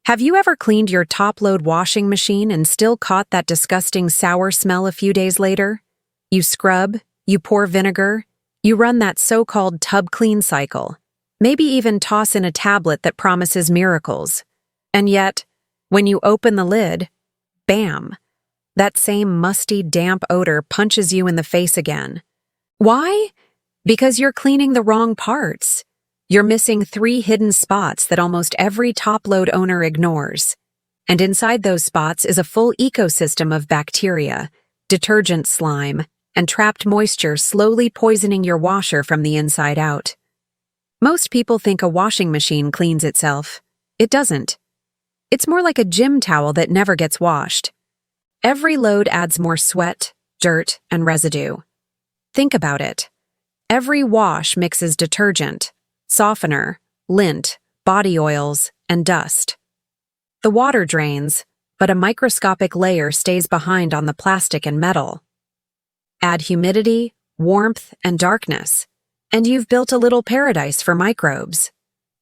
Have you ever cleaned your top-load washing machine and still caught that disgusting sour smell a few days later? You scrub, you pour vinegar, you run that so-called tub clean cycle, maybe even toss in a tablet that promises miracles. And yet, when you open the lid, bam, that same musty, damp odor punches you in the face again. Why? Because you're cleaning the wrong parts. You're missing 3 hidden spots that almost every top-load owner ignores. And inside those spots is a full ecosystem of bacteria, detergent slime, and trapped moisture slowly poisoning your washer from the inside out. Most people think a washing machine cleans itself. It doesn't. It's more like a gym towel that never gets washed. Every load adds more sweat, dirt, and residue. Think about it. Every wash mixes detergent, softener, lint, body oils, and dust. The water drains, but a microscopic layer stays behind on the plastic and metal. Add humidity, warmth, and darkness, and you've built a little paradise for microbes.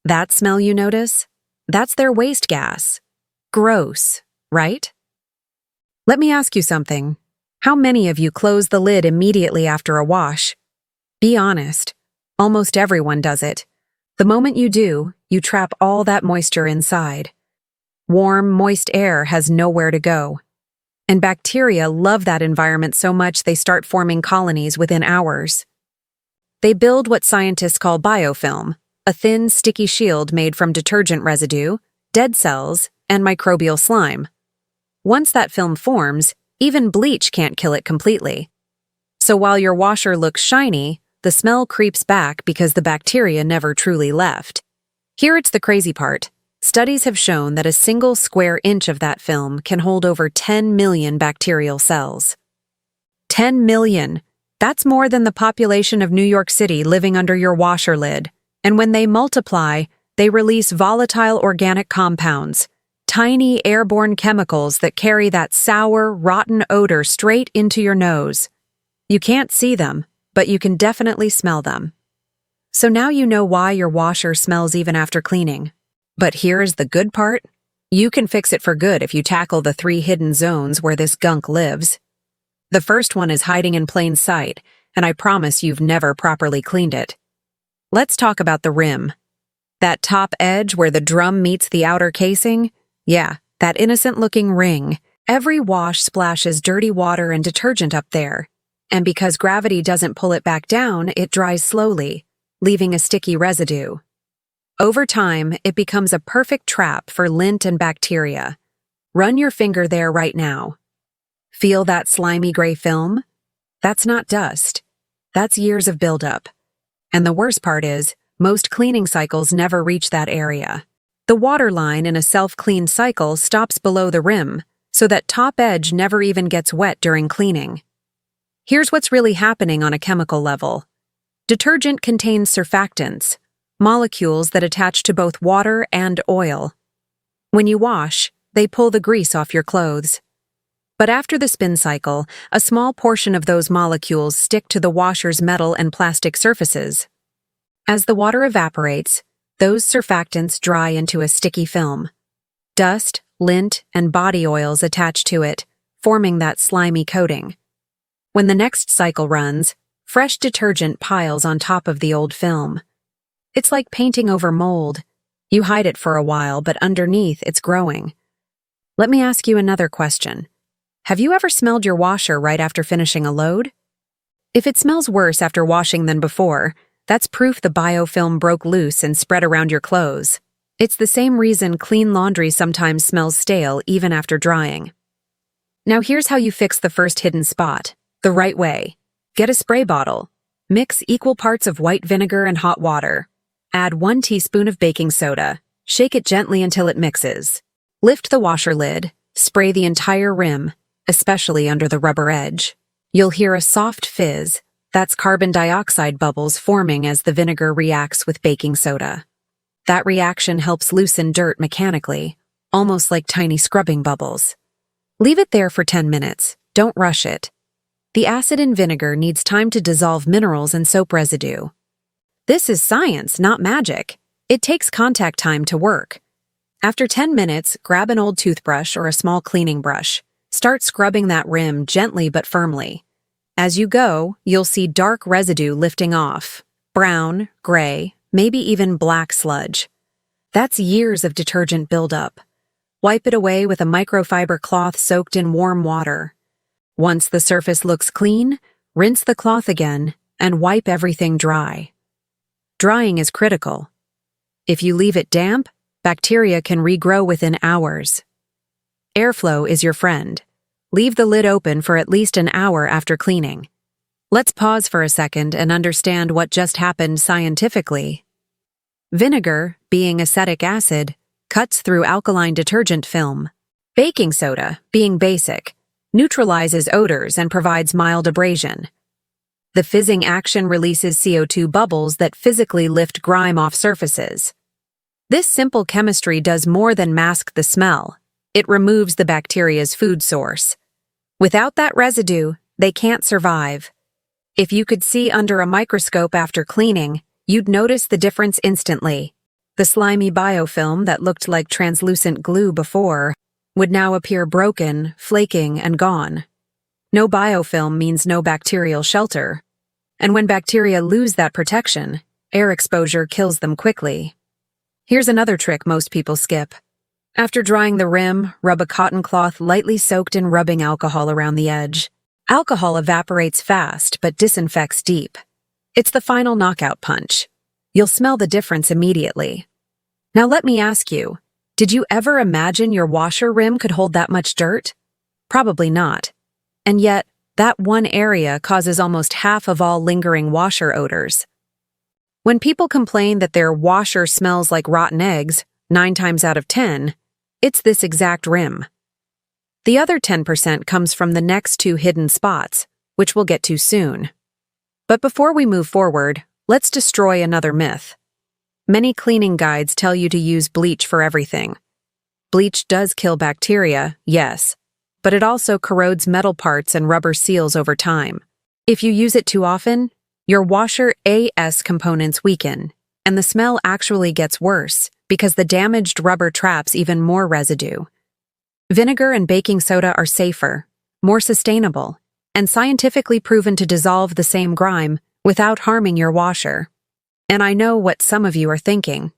That smell you notice? That's their waste gas. Gross, right? Let me ask you something. How many of you close the lid immediately after a wash? Be honest. Almost everyone does it. The moment you do, you trap all that moisture inside. Warm, moist air has nowhere to go. And bacteria love that environment so much they start forming colonies within hours. They build what scientists call biofilm, a thin, sticky shield made from detergent residue, dead cells, and microbial slime. Once that film forms, even bleach can't kill it completely. So while your washer looks shiny, the smell creeps back because the bacteria never truly left. Here it's the crazy part. Studies have shown that a single square inch of that film can hold over 10 million bacterial cells. 10 million! That's more than the population of New York City living under your washer lid. And when they multiply, they release volatile organic compounds, tiny airborne chemicals that carry that sour, rotten odor straight into your nose. You can't see them, but you can definitely smell them. So now you know why your washer smells even after cleaning. But here's the good part. You can fix it for good if you tackle the 3 hidden zones where this gunk lives. The first one is hiding in plain sight, and I promise you've never properly cleaned it. Let's talk about the rim. That top edge where the drum meets the outer casing? Yeah, that innocent-looking ring. Every wash splashes dirty water and detergent up there. And because gravity doesn't pull it back down, it dries slowly, leaving a sticky residue. Over time, it becomes a perfect trap for lint and bacteria. Run your finger there right now. Feel that slimy gray film? That's not dust. That's years of buildup. And the worst part is, most cleaning cycles never reach that area. The water line in a self-clean cycle stops below the rim, so that top edge never even gets wet during cleaning. Here's what's really happening on a chemical level. Detergent contains surfactants, molecules that attach to both water and oil. When you wash, they pull the grease off your clothes. But after the spin cycle, a small portion of those molecules stick to the washer's metal and plastic surfaces. As the water evaporates, those surfactants dry into a sticky film. Dust, lint, and body oils attach to it, forming that slimy coating. When the next cycle runs, fresh detergent piles on top of the old film. It's like painting over mold. You hide it for a while, but underneath it's growing. Let me ask you another question. Have you ever smelled your washer right after finishing a load? If it smells worse after washing than before, that's proof the biofilm broke loose and spread around your clothes. It's the same reason clean laundry sometimes smells stale even after drying. Now here's how you fix the first hidden spot, the right way. Get a spray bottle. Mix equal parts of white vinegar and hot water. Add 1 teaspoon of baking soda. Shake it gently until it mixes. Lift the washer lid. Spray the entire rim, especially under the rubber edge. You'll hear a soft fizz. That's carbon dioxide bubbles forming as the vinegar reacts with baking soda. That reaction helps loosen dirt mechanically, almost like tiny scrubbing bubbles. Leave it there for 10 minutes. Don't rush it. The acid in vinegar needs time to dissolve minerals and soap residue. This is science, not magic. It takes contact time to work. After 10 minutes, grab an old toothbrush or a small cleaning brush. Start scrubbing that rim gently but firmly. As you go, you'll see dark residue lifting off. Brown, gray, maybe even black sludge. That's years of detergent buildup. Wipe it away with a microfiber cloth soaked in warm water. Once the surface looks clean, rinse the cloth again and wipe everything dry. Drying is critical. If you leave it damp, bacteria can regrow within hours. Airflow is your friend. Leave the lid open for at least an hour after cleaning. Let's pause for a second and understand what just happened scientifically. Vinegar, being acetic acid, cuts through alkaline detergent film. Baking soda, being basic, neutralizes odors and provides mild abrasion. The fizzing action releases CO2 bubbles that physically lift grime off surfaces. This simple chemistry does more than mask the smell. It removes the bacteria's food source. Without that residue, they can't survive. If you could see under a microscope after cleaning, you'd notice the difference instantly. The slimy biofilm that looked like translucent glue before would now appear broken, flaking, and gone. No biofilm means no bacterial shelter. And when bacteria lose that protection, air exposure kills them quickly. Here's another trick most people skip. After drying the rim, rub a cotton cloth lightly soaked in rubbing alcohol around the edge. Alcohol evaporates fast but disinfects deep. It's the final knockout punch. You'll smell the difference immediately. Now let me ask you, did you ever imagine your washer rim could hold that much dirt? Probably not. And yet, that one area causes almost half of all lingering washer odors. When people complain that their washer smells like rotten eggs, 9 times out of 10, it's this exact rim. The other 10% comes from the next 2 hidden spots, which we'll get to soon. But before we move forward, let's destroy another myth. Many cleaning guides tell you to use bleach for everything. Bleach does kill bacteria, yes, but it also corrodes metal parts and rubber seals over time. If you use it too often, your washer AS components weaken, and the smell actually gets worse because the damaged rubber traps even more residue. Vinegar and baking soda are safer, more sustainable, and scientifically proven to dissolve the same grime without harming your washer. And I know what some of you are thinking.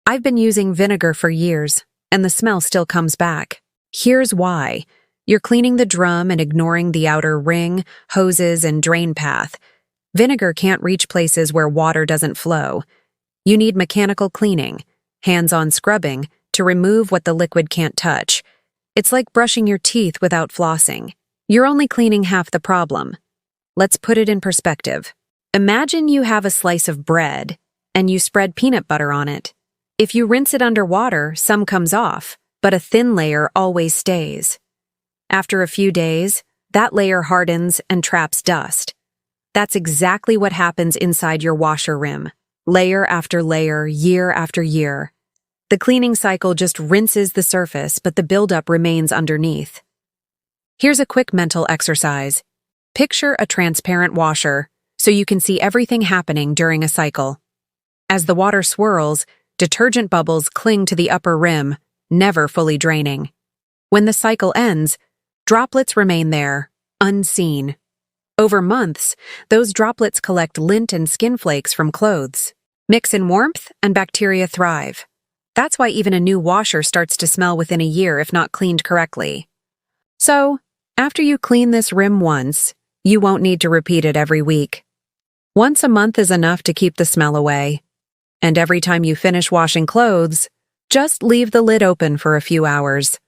I've been using vinegar for years, and the smell still comes back. Here's why. You're cleaning the drum and ignoring the outer ring, hoses, and drain path. Vinegar can't reach places where water doesn't flow. You need mechanical cleaning, hands-on scrubbing, to remove what the liquid can't touch. It's like brushing your teeth without flossing. You're only cleaning half the problem. Let's put it in perspective. Imagine you have a slice of bread, and you spread peanut butter on it. If you rinse it under water, some comes off, but a thin layer always stays. After a few days, that layer hardens and traps dust. That's exactly what happens inside your washer rim, layer after layer, year after year. The cleaning cycle just rinses the surface, but the buildup remains underneath. Here's a quick mental exercise. Picture a transparent washer, so you can see everything happening during a cycle. As the water swirls, detergent bubbles cling to the upper rim, never fully draining. When the cycle ends, droplets remain there, unseen. Over months, those droplets collect lint and skin flakes from clothes. Mix in warmth, and bacteria thrive. That's why even a new washer starts to smell within a year if not cleaned correctly. So, after you clean this rim once, you won't need to repeat it every week. Once a month is enough to keep the smell away. And every time you finish washing clothes, just leave the lid open for a few hours.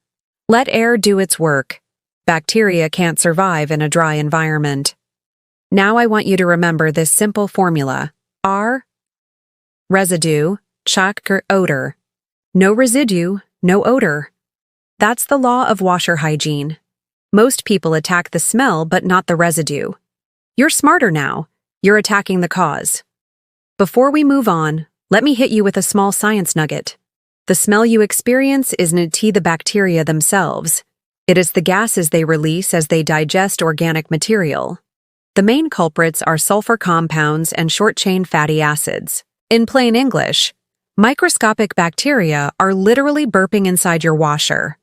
Let air do its work. Bacteria can't survive in a dry environment. Now I want you to remember this simple formula. R, residue, chaker odor. No residue, no odor. That's the law of washer hygiene. Most people attack the smell but not the residue. You're smarter now. You're attacking the cause. Before we move on, let me hit you with a small science nugget. The smell you experience isn't the bacteria themselves. It is the gases they release as they digest organic material. The main culprits are sulfur compounds and short-chain fatty acids. In plain English, Microscopic bacteria are literally burping inside your washer.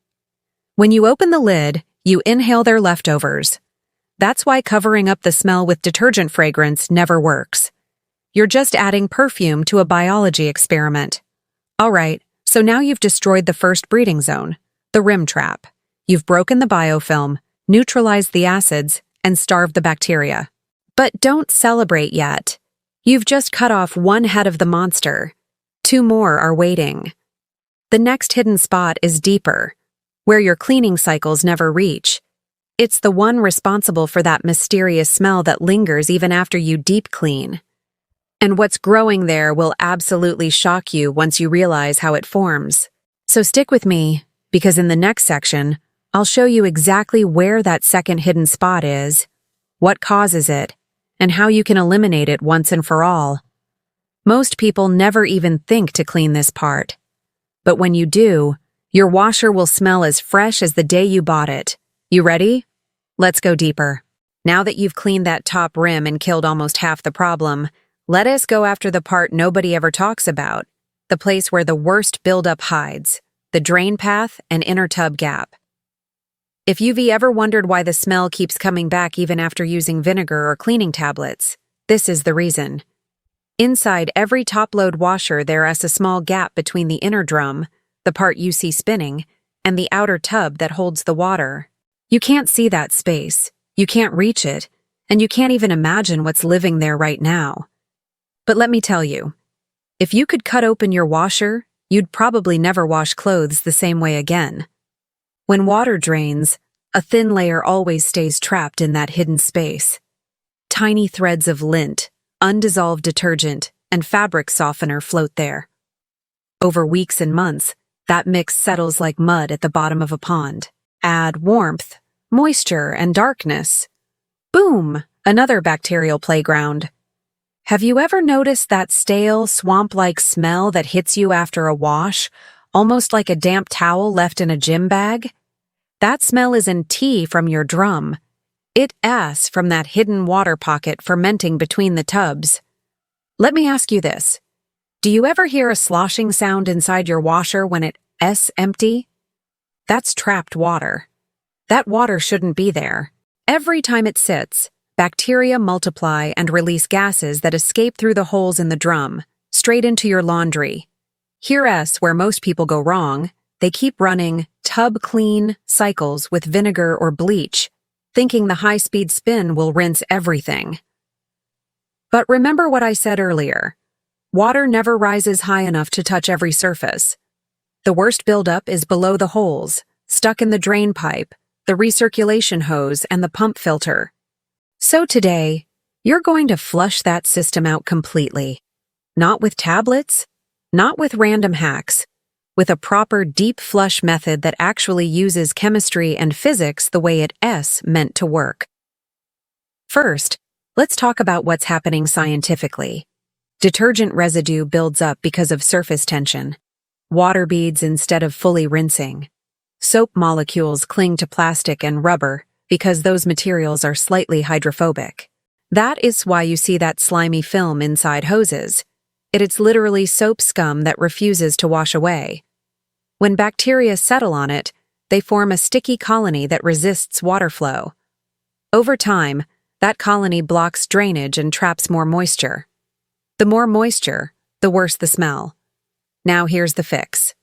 When you open the lid, you inhale their leftovers. That's why covering up the smell with detergent fragrance never works. You're just adding perfume to a biology experiment. All right, so now you've destroyed the first breeding zone, the rim trap. You've broken the biofilm, neutralized the acids, and starved the bacteria. But don't celebrate yet. You've just cut off one head of the monster. 2 more are waiting. The next hidden spot is deeper, where your cleaning cycles never reach. It's the one responsible for that mysterious smell that lingers even after you deep clean. And what's growing there will absolutely shock you once you realize how it forms. So stick with me, because in the next section, I'll show you exactly where that second hidden spot is, what causes it, and how you can eliminate it once and for all. Most people never even think to clean this part. But when you do, your washer will smell as fresh as the day you bought it. You ready? Let's go deeper. Now that you've cleaned that top rim and killed almost half the problem, let us go after the part nobody ever talks about, the place where the worst buildup hides, the drain path and inner tub gap. If you've ever wondered why the smell keeps coming back even after using vinegar or cleaning tablets, this is the reason. Inside every top-load washer there is a small gap between the inner drum, the part you see spinning, and the outer tub that holds the water. You can't see that space, you can't reach it, and you can't even imagine what's living there right now. But let me tell you, if you could cut open your washer, you'd probably never wash clothes the same way again. When water drains, a thin layer always stays trapped in that hidden space. Tiny threads of lint, undissolved detergent, and fabric softener float there. Over weeks and months, that mix settles like mud at the bottom of a pond. Add warmth, moisture, and darkness. Boom! Another bacterial playground. Have you ever noticed that stale, swamp-like smell that hits you after a wash, almost like a damp towel left in a gym bag? That smell isn't tea from your drum. It's from that hidden water pocket fermenting between the tubs. Let me ask you this. Do you ever hear a sloshing sound inside your washer when it's empty? That's trapped water. That water shouldn't be there. Every time it sits, bacteria multiply and release gases that escape through the holes in the drum, straight into your laundry. Here's where most people go wrong. They keep running tub clean cycles with vinegar or bleach, thinking the high-speed spin will rinse everything. But remember what I said earlier. Water never rises high enough to touch every surface. The worst buildup is below the holes, stuck in the drain pipe, the recirculation hose, and the pump filter. So today, you're going to flush that system out completely. Not with tablets, not with random hacks, with a proper deep flush method that actually uses chemistry and physics the way it's meant to work. First, let's talk about what's happening scientifically. Detergent residue builds up because of surface tension. Water beads instead of fully rinsing. Soap molecules cling to plastic and rubber because those materials are slightly hydrophobic. That is why you see that slimy film inside hoses. It's literally soap scum that refuses to wash away. When bacteria settle on it, they form a sticky colony that resists water flow. Over time, that colony blocks drainage and traps more moisture. The more moisture, the worse the smell. Now here's the fix.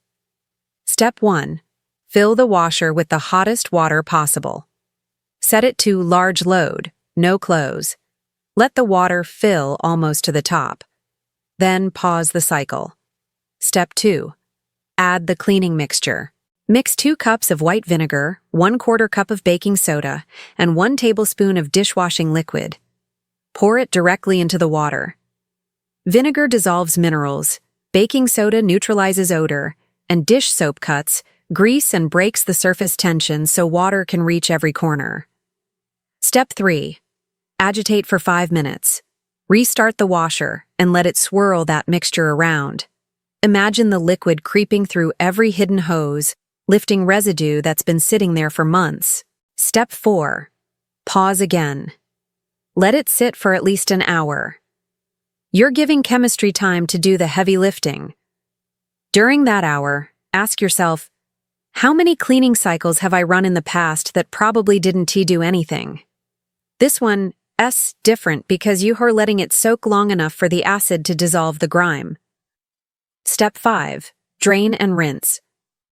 Step 1. Fill the washer with the hottest water possible. Set it to large load, no close. Let the water fill almost to the top. Then pause the cycle. Step 2. Add the cleaning mixture. Mix 2 cups of white vinegar, 1/4 cup of baking soda, and 1 tablespoon of dishwashing liquid. Pour it directly into the water. Vinegar dissolves minerals, baking soda neutralizes odor, and dish soap cuts grease and breaks the surface tension so water can reach every corner. Step 3. Agitate for 5 minutes. Restart the washer and let it swirl that mixture around. Imagine the liquid creeping through every hidden hose, lifting residue that's been sitting there for months. Step 4. Pause again. Let it sit for at least an hour. You're giving chemistry time to do the heavy lifting. During that hour, ask yourself, how many cleaning cycles have I run in the past that probably didn't do anything? This one's different because you are letting it soak long enough for the acid to dissolve the grime. Step 5. Drain and rinse.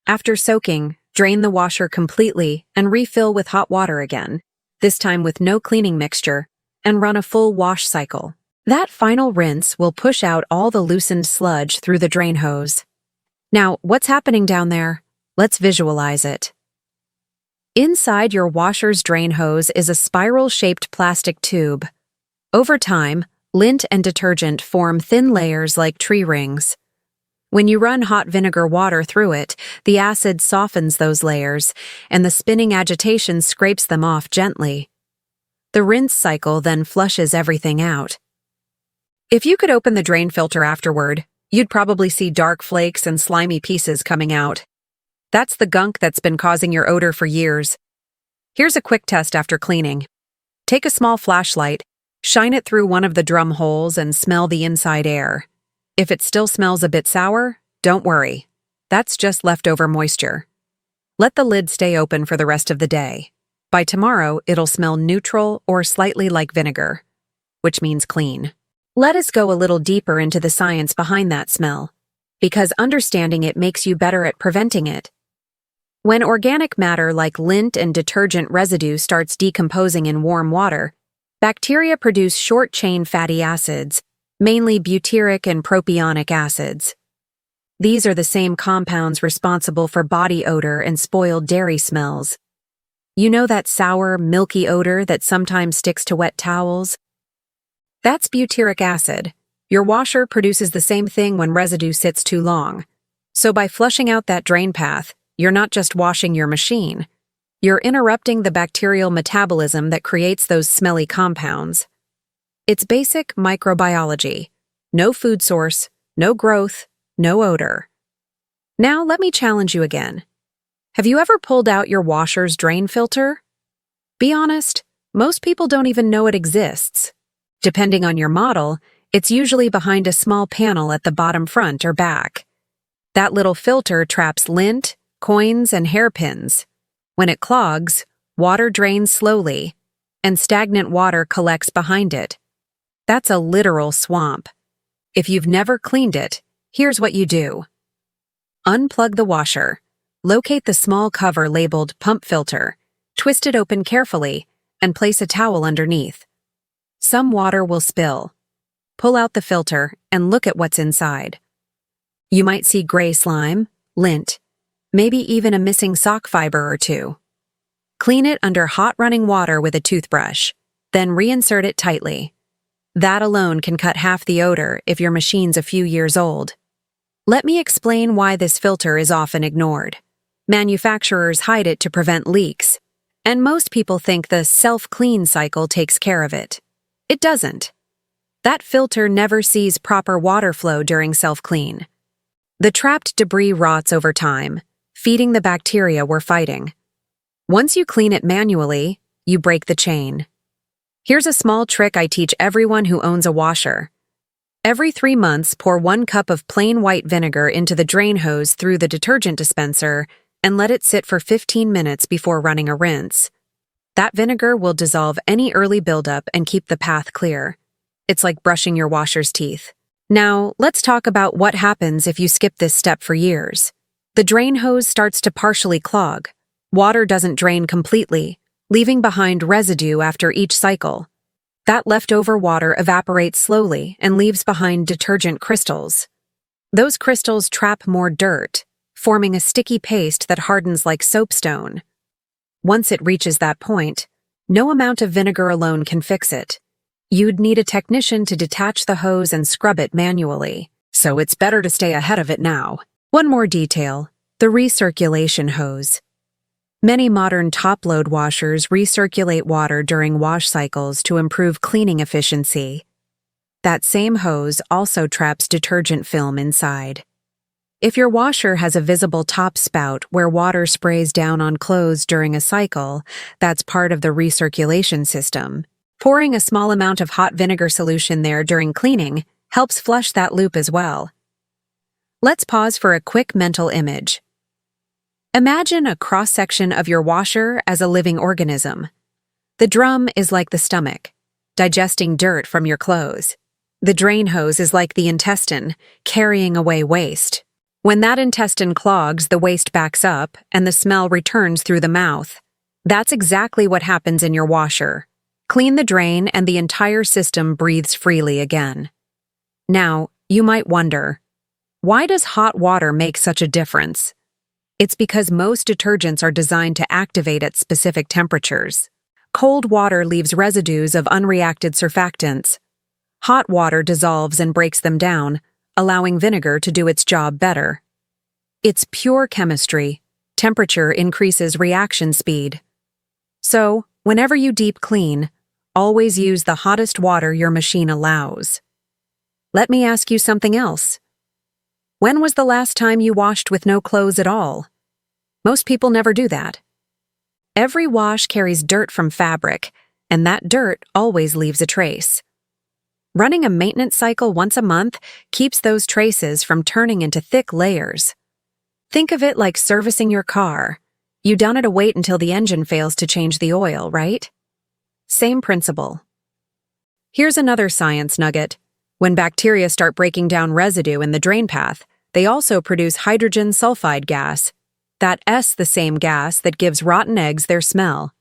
After soaking, drain the washer completely and refill with hot water again, this time with no cleaning mixture, and run a full wash cycle. That final rinse will push out all the loosened sludge through the drain hose. Now, what's happening down there? Let's visualize it. Inside your washer's drain hose is a spiral-shaped plastic tube. Over time, lint and detergent form thin layers like tree rings. When you run hot vinegar water through it, the acid softens those layers, and the spinning agitation scrapes them off gently. The rinse cycle then flushes everything out. If you could open the drain filter afterward, you'd probably see dark flakes and slimy pieces coming out. That's the gunk that's been causing your odor for years. Here's a quick test after cleaning. Take a small flashlight, shine it through one of the drum holes and smell the inside air. If it still smells a bit sour, don't worry. That's just leftover moisture. Let the lid stay open for the rest of the day. By tomorrow, it'll smell neutral or slightly like vinegar, which means clean. Let us go a little deeper into the science behind that smell, because understanding it makes you better at preventing it. When organic matter like lint and detergent residue starts decomposing in warm water, bacteria produce short-chain fatty acids, mainly butyric and propionic acids. These are the same compounds responsible for body odor and spoiled dairy smells. You know that sour, milky odor that sometimes sticks to wet towels? That's butyric acid. Your washer produces the same thing when residue sits too long. So by flushing out that drain path, you're not just washing your machine. You're interrupting the bacterial metabolism that creates those smelly compounds. It's basic microbiology. No food source, no growth, no odor. Now let me challenge you again. Have you ever pulled out your washer's drain filter? Be honest, most people don't even know it exists. Depending on your model, it's usually behind a small panel at the bottom front or back. That little filter traps lint, coins, and hairpins. When it clogs, water drains slowly, and stagnant water collects behind it. That's a literal swamp. If you've never cleaned it, here's what you do. Unplug the washer. Locate the small cover labeled pump filter, twist it open carefully, and place a towel underneath. Some water will spill. Pull out the filter and look at what's inside. You might see gray slime, lint, maybe even a missing sock fiber or two. Clean it under hot running water with a toothbrush, then reinsert it tightly. That alone can cut half the odor if your machine's a few years old. Let me explain why this filter is often ignored. Manufacturers hide it to prevent leaks, and most people think the self-clean cycle takes care of it. It doesn't. That filter never sees proper water flow during self-clean. The trapped debris rots over time, feeding the bacteria we're fighting. Once you clean it manually, you break the chain. Here's a small trick I teach everyone who owns a washer. Every 3 months, pour 1 cup of plain white vinegar into the drain hose through the detergent dispenser and let it sit for 15 minutes before running a rinse. That vinegar will dissolve any early buildup and keep the path clear. It's like brushing your washer's teeth. Now, let's talk about what happens if you skip this step for years. The drain hose starts to partially clog. Water doesn't drain completely, leaving behind residue after each cycle. That leftover water evaporates slowly and leaves behind detergent crystals. Those crystals trap more dirt, forming a sticky paste that hardens like soapstone. Once it reaches that point, no amount of vinegar alone can fix it. You'd need a technician to detach the hose and scrub it manually, so it's better to stay ahead of it now. One more detail: the recirculation hose. Many modern top-load washers recirculate water during wash cycles to improve cleaning efficiency. That same hose also traps detergent film inside. If your washer has a visible top spout where water sprays down on clothes during a cycle, that's part of the recirculation system. Pouring a small amount of hot vinegar solution there during cleaning helps flush that loop as well. Let's pause for a quick mental image. Imagine a cross-section of your washer as a living organism. The drum is like the stomach, digesting dirt from your clothes. The drain hose is like the intestine, carrying away waste. When that intestine clogs, the waste backs up, and the smell returns through the mouth. That's exactly what happens in your washer. Clean the drain, and the entire system breathes freely again. Now, you might wonder, why does hot water make such a difference? It's because most detergents are designed to activate at specific temperatures. Cold water leaves residues of unreacted surfactants. Hot water dissolves and breaks them down, allowing vinegar to do its job better. It's pure chemistry. Temperature increases reaction speed. So, whenever you deep clean, always use the hottest water your machine allows. Let me ask you something else. When was the last time you washed with no clothes at all? Most people never do that. Every wash carries dirt from fabric, and that dirt always leaves a trace. Running a maintenance cycle once a month keeps those traces from turning into thick layers. Think of it like servicing your car. You don't have to wait until the engine fails to change the oil, right? Same principle. Here's another science nugget. When bacteria start breaking down residue in the drain path, they also produce hydrogen sulfide gas. That's the same gas that gives rotten eggs their smell.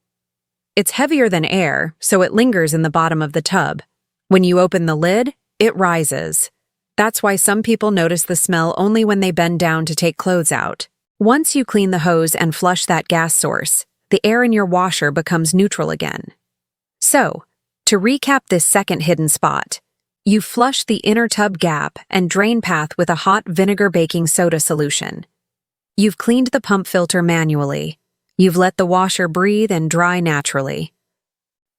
It's heavier than air, so it lingers in the bottom of the tub. When you open the lid, it rises. That's why some people notice the smell only when they bend down to take clothes out. Once you clean the hose and flush that gas source, the air in your washer becomes neutral again. So, to recap this second hidden spot, you flush the inner tub gap and drain path with a hot vinegar baking soda solution. You've cleaned the pump filter manually. You've let the washer breathe and dry naturally.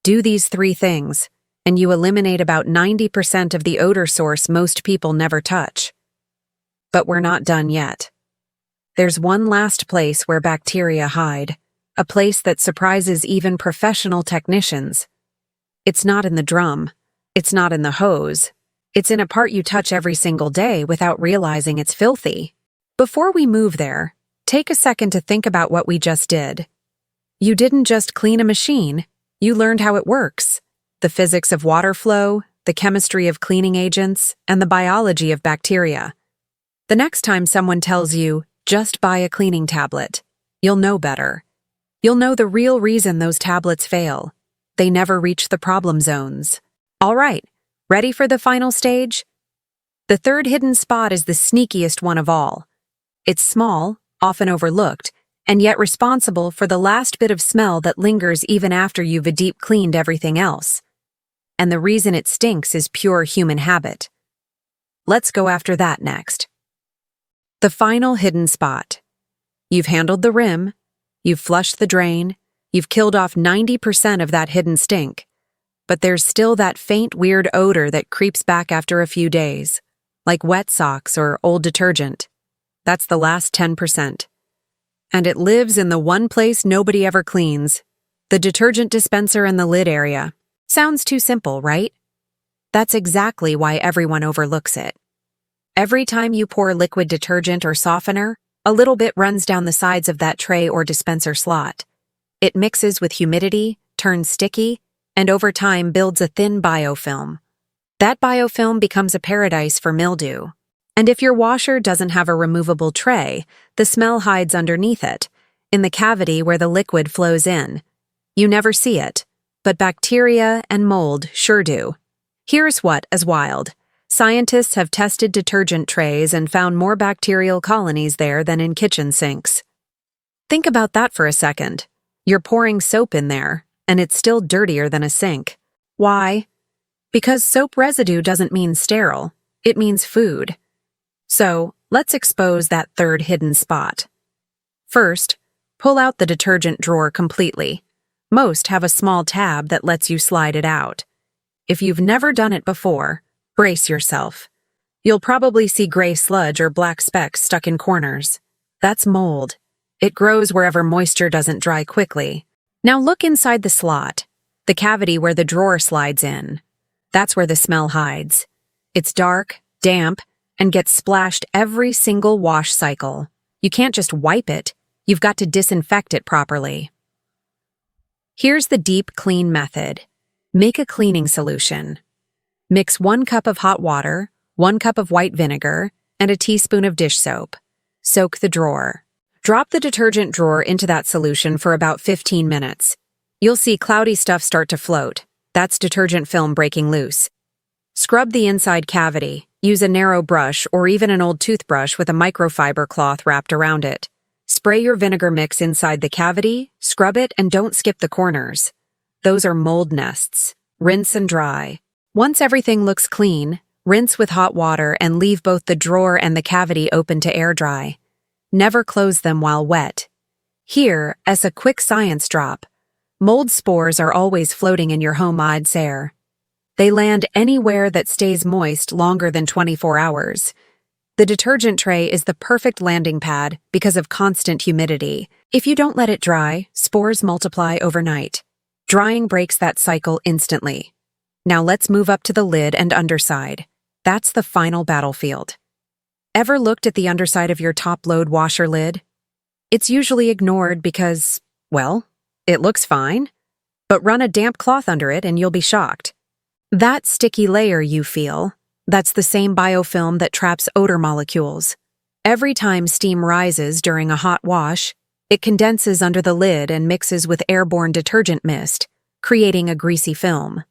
Do these 3 things, and you eliminate about 90% of the odor source most people never touch. But we're not done yet. There's one last place where bacteria hide, a place that surprises even professional technicians. It's not in the drum. It's not in the hose. It's in a part you touch every single day without realizing it's filthy. Before we move there, take a second to think about what we just did. You didn't just clean a machine, you learned how it works. The physics of water flow, the chemistry of cleaning agents, and the biology of bacteria. The next time someone tells you, just buy a cleaning tablet, you'll know better. You'll know the real reason those tablets fail. They never reach the problem zones. All right, ready for the final stage? The third hidden spot is the sneakiest one of all. It's small, often overlooked, and yet responsible for the last bit of smell that lingers even after you've deep cleaned everything else. And the reason it stinks is pure human habit. Let's go after that next. The final hidden spot. You've handled the rim, you've flushed the drain, you've killed off 90% of that hidden stink. But there's still that faint, weird odor that creeps back after a few days, like wet socks or old detergent. That's the last 10%. And it lives in the one place nobody ever cleans, the detergent dispenser in the lid area. Sounds too simple, right? That's exactly why everyone overlooks it. Every time you pour liquid detergent or softener, a little bit runs down the sides of that tray or dispenser slot. It mixes with humidity, turns sticky, and over time builds a thin biofilm. That biofilm becomes a paradise for mildew. And if your washer doesn't have a removable tray, the smell hides underneath it, in the cavity where the liquid flows in. You never see it, but bacteria and mold sure do. Here's what is wild. Scientists have tested detergent trays and found more bacterial colonies there than in kitchen sinks. Think about that for a second. You're pouring soap in there, and it's still dirtier than a sink. Why? Because soap residue doesn't mean sterile, it means food. So, let's expose that third hidden spot. First, pull out the detergent drawer completely. Most have a small tab that lets you slide it out. If you've never done it before, brace yourself. You'll probably see gray sludge or black specks stuck in corners. That's mold. It grows wherever moisture doesn't dry quickly. Now look inside the slot, the cavity where the drawer slides in. That's where the smell hides. It's dark, damp, and gets splashed every single wash cycle. You can't just wipe it, you've got to disinfect it properly. Here's the deep clean method. Make a cleaning solution. Mix 1 cup of hot water, 1 cup of white vinegar, and a teaspoon of dish soap. Soak the drawer. Drop the detergent drawer into that solution for about 15 minutes. You'll see cloudy stuff start to float. That's detergent film breaking loose. Scrub the inside cavity. Use a narrow brush or even an old toothbrush with a microfiber cloth wrapped around it. Spray your vinegar mix inside the cavity, scrub it, and don't skip the corners. Those are mold nests. Rinse and dry. Once everything looks clean, rinse with hot water and leave both the drawer and the cavity open to air dry. Never close them while wet. Here, as a quick science drop, mold spores are always floating in your home's air. They land anywhere that stays moist longer than 24 hours. The detergent tray is the perfect landing pad because of constant humidity. If you don't let it dry, spores multiply overnight. Drying breaks that cycle instantly. Now let's move up to the lid and underside. That's the final battlefield. Ever looked at the underside of your top-load washer lid? It's usually ignored because, well, it looks fine. But run a damp cloth under it and you'll be shocked. That sticky layer you feel, that's the same biofilm that traps odor molecules. Every time steam rises during a hot wash, it condenses under the lid and mixes with airborne detergent mist, creating a greasy film.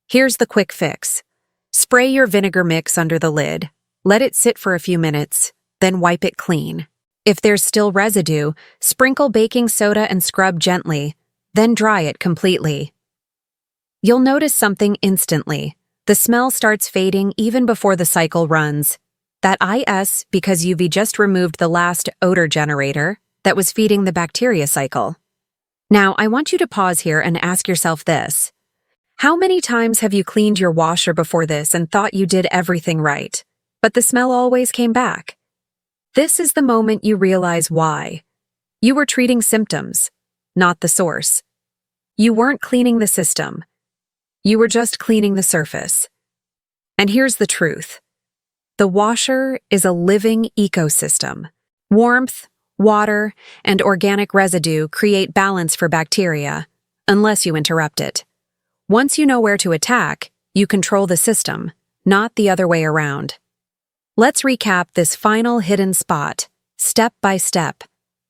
Here's the quick fix. Spray your vinegar mix under the lid, let it sit for a few minutes, then wipe it clean. If there's still residue, sprinkle baking soda and scrub gently, then dry it completely. You'll notice something instantly. The smell starts fading even before the cycle runs. That is because you've just removed the last odor generator that was feeding the bacteria cycle. Now, I want you to pause here and ask yourself this. How many times have you cleaned your washer before this and thought you did everything right, but the smell always came back? This is the moment you realize why. You were treating symptoms, not the source. You weren't cleaning the system. You were just cleaning the surface. And here's the truth. The washer is a living ecosystem. Warmth, water, and organic residue create balance for bacteria, unless you interrupt it. Once you know where to attack, you control the system, not the other way around. Let's recap this final hidden spot, step by step.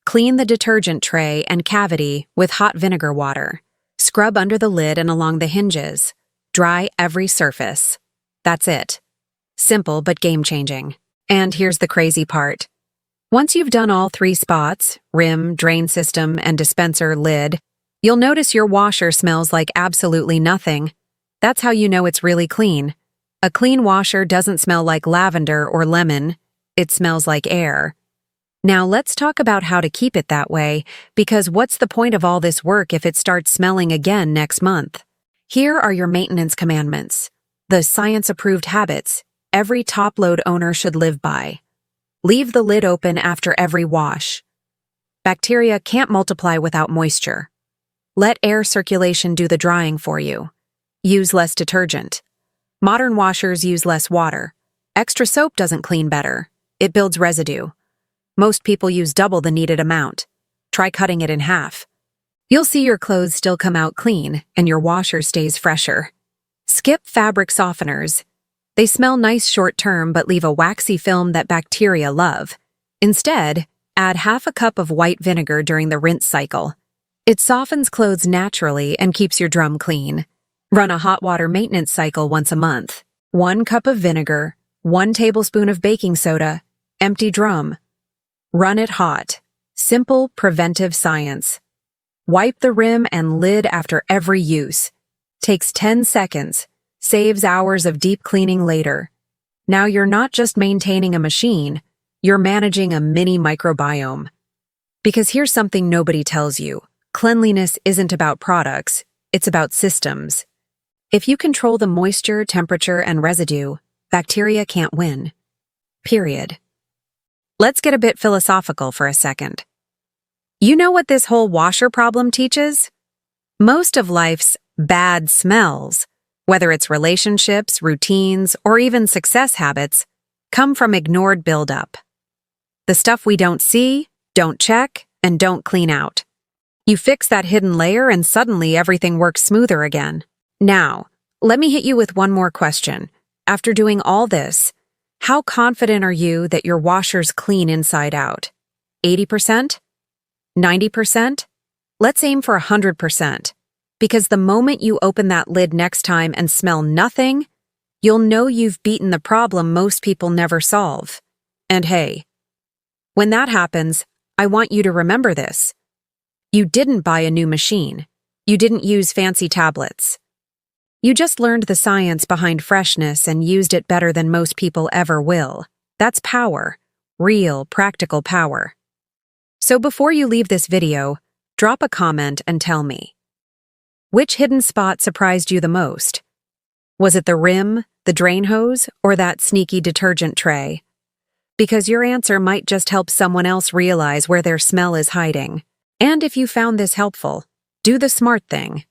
Clean the detergent tray and cavity with hot vinegar water. Scrub under the lid and along the hinges. Dry every surface. That's it. Simple but game-changing. And here's the crazy part. Once you've done all 3 spots, rim, drain system, and dispenser lid, you'll notice your washer smells like absolutely nothing. That's how you know it's really clean. A clean washer doesn't smell like lavender or lemon. It smells like air. Now let's talk about how to keep it that way, because what's the point of all this work if it starts smelling again next month? Here are your maintenance commandments, the science-approved habits every top-load owner should live by. Leave the lid open after every wash. Bacteria can't multiply without moisture. Let air circulation do the drying for you. Use less detergent. Modern washers use less water. Extra soap doesn't clean better. It builds residue. Most people use double the needed amount. Try cutting it in half. You'll see your clothes still come out clean and your washer stays fresher. Skip fabric softeners. They smell nice short-term but leave a waxy film that bacteria love. Instead, add half a cup of white vinegar during the rinse cycle. It softens clothes naturally and keeps your drum clean. Run a hot water maintenance cycle once a month. 1 cup of vinegar, 1 tablespoon of baking soda, empty drum. Run it hot. Simple preventive science. Wipe the rim and lid after every use. Takes 10 seconds. Saves hours of deep cleaning later. Now you're not just maintaining a machine, you're managing a mini microbiome. Because here's something nobody tells you. Cleanliness isn't about products, it's about systems. If you control the moisture, temperature, and residue, bacteria can't win. Period. Let's get a bit philosophical for a second. You know what this whole washer problem teaches? Most of life's bad smells, whether it's relationships, routines, or even success habits, come from ignored buildup. The stuff we don't see, don't check, and don't clean out. You fix that hidden layer and suddenly everything works smoother again. Now, let me hit you with one more question. After doing all this, how confident are you that your washer's clean inside out? 80%? 90%? Let's aim for 100%. Because the moment you open that lid next time and smell nothing, you'll know you've beaten the problem most people never solve. And hey, when that happens, I want you to remember this. You didn't buy a new machine. You didn't use fancy tablets. You just learned the science behind freshness and used it better than most people ever will. That's power. Real, practical power. So before you leave this video, drop a comment and tell me. Which hidden spot surprised you the most? Was it the rim, the drain hose, or that sneaky detergent tray? Because your answer might just help someone else realize where their smell is hiding. And if you found this helpful, do the smart thing.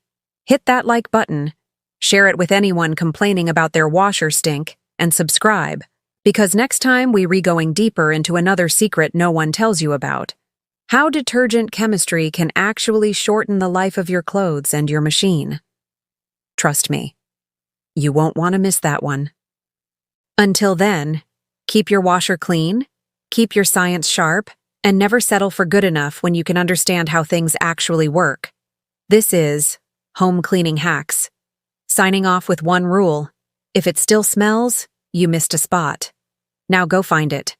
Hit that like button, share it with anyone complaining about their washer stink, and subscribe. Because next time we going deeper into another secret no one tells you about. How detergent chemistry can actually shorten the life of your clothes and your machine. Trust me, you won't want to miss that one. Until then, keep your washer clean, keep your science sharp, and never settle for good enough when you can understand how things actually work. This is Home Cleaning Hacks. Signing off with one rule: if it still smells, you missed a spot. Now go find it.